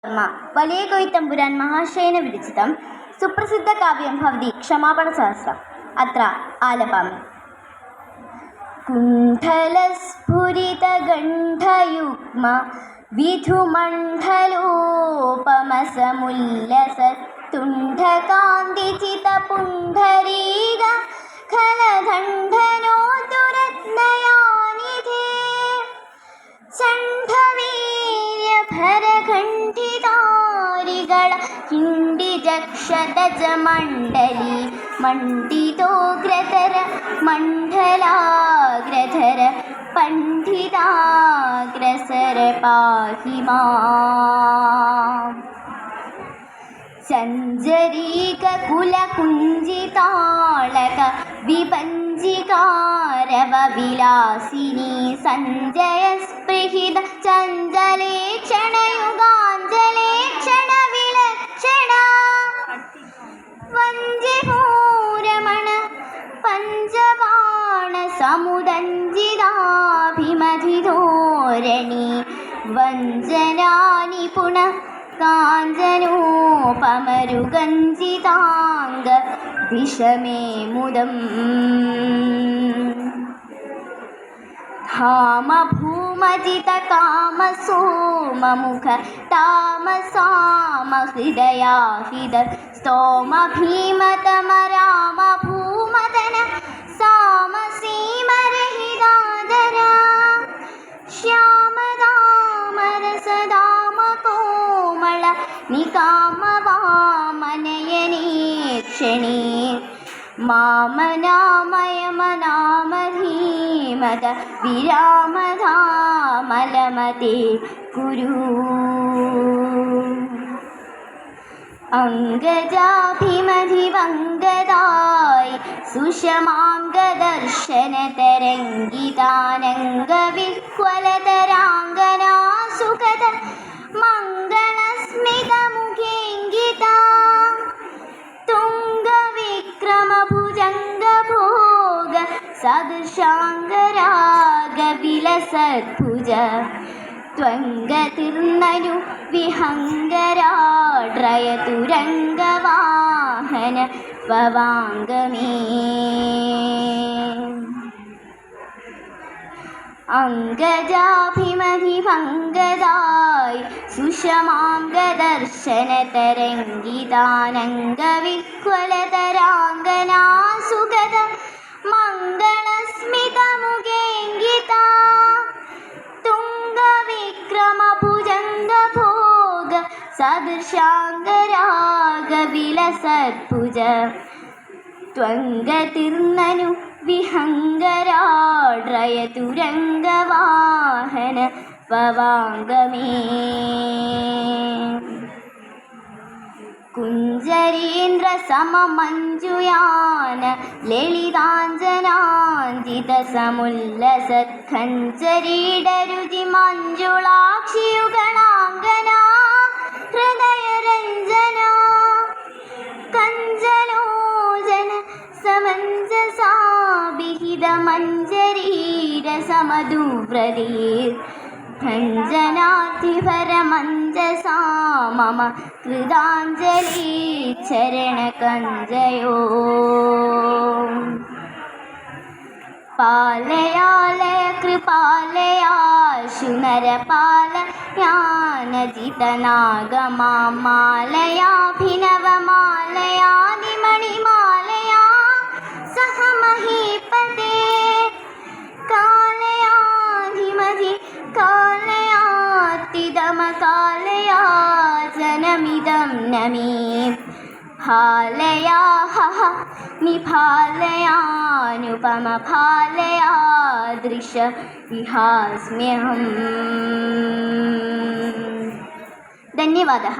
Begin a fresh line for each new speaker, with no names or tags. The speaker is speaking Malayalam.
വലിയ കൊയ്ത്തമ്പുരാൻ മഹാശയന വിരചിതം സുപ്രസിദ്ധകാവ്യം ഭവതി ക്ഷമാപണസഹസ്രം അത്ര ആലപാമി. കുണ്ഠലസ്ഫുരിതഗണ്ഠയുഗ്മ വിധുമണ്ഡലോപമസമുല്ലസത്തുണ്ഠകാന്തിചിതപുണ്ഡരീക ഖലദണ്ഡനോതുരത്നയാനിധേ ചണ്ഡവീര്യഭരഘണ്ഠിതാരികള കിണ്ടിജക്ഷതജമണ്ഡലി മണ്ഡിതോഗ്രധര മണ്ഡലാഗ്രധര പണ്ഡിതാഗ്രസര പാഹി മാം. ചഞ്ചരീക കുലകുഞ്ചിതാളക വിഭഞ്ജികാരവ വിലാസിനി സഞ്ജയസ്പൃഹിത ചഞ്ചലേക്ഷണയുഗാഞ്ജലേക്ഷണ വിലക്ഷണ വഞ്ചിപൂരമണ പഞ്ചബാണ സമുദഞ്ജിതാഭിമധിധോരണി വഞ്ചനാനിപുണ കാഞ്ചനോപമരുഗഞ്ജിതാംഗ ദിശമേ മുദം. ധാമഭൂമജിത കാമസോമമുഖ താമസാമഹൃദയാഹിത സ്തോമ ഭീമതമ രാമ ഭൂമദന സാമസീമരഹിതാദര ശ്യാമദാമരസദാമകോമള നികാമവാമനയനേക്ഷണേ മാമനാമയമനാമധീമത വിരാമധാമലമതേ കുരു. അംഗജാഭിമധിവംഗദായി സുഷമാംഗദർശനതരംഗിതാനംഗവിഹ്വലതരാംഗനാസുഖത മംഗളസ്മിതമുഖേങ്കിത തുംഗവിക്രമഭുജംഗഭോഗ സദൃശാംഗരാഗവിലസദ്ഭുജ ത്വംഗതിർനനു വിഹംഗരാഡ്രയതുരംഗവാഹന പവാംഗമേ. അംഗജാഭിമധിഭംഗദായി സുഷമാംഗദർശനതരംഗിതാനംഗവിഹ്വലതരാംഗനാസുഗത മംഗളസ്മിതമുഖേങ്കിത തുംഗവിക്രമഭുജംഗഭോഗ സദൃശാംഗരാഗവിലസദ്ഭുജ ത്വംഗതിർനനു വിഹംഗരാഡ്രയതുരംഗവാഹന പവാംഗമേ. കുഞ്ചരീന്ദ്ര സമമഞ്ജുയാന ലളിതാഞ്ജനാഞ്ജിത സമുല്ലസത്ഖഞ്ചരീടരുചി മഞ്ജുളാക്ഷിയുഗണാംഗന ഹൃദയരഞ്ജന കഞ്ചലോചന സമഞ്ജസാഭിഹിത മഞ്ജരീര സമദുവ്രതീർ ഭഞ്ജനാധിപരമഞ്ജസാ മമ കൃതാഞ്ജലി ചരണകഞ്ജയോ. പാലയാലയ കൃപാലയാശു നരപാലയാനജിതനാഗമാലയാഭിനവമാലയാദിമണിമാലയാ സഹ മഹീപതേ കാലയാധിമധി കാലയാത്തിദമകാലയാ ജനമിദം നമേ. ഭാലയാ ഹഹ നിഭാലയാനുപമഭാലയാ ദൃശ വിഹാസ്മ്യഹം. ധന്യവാദः.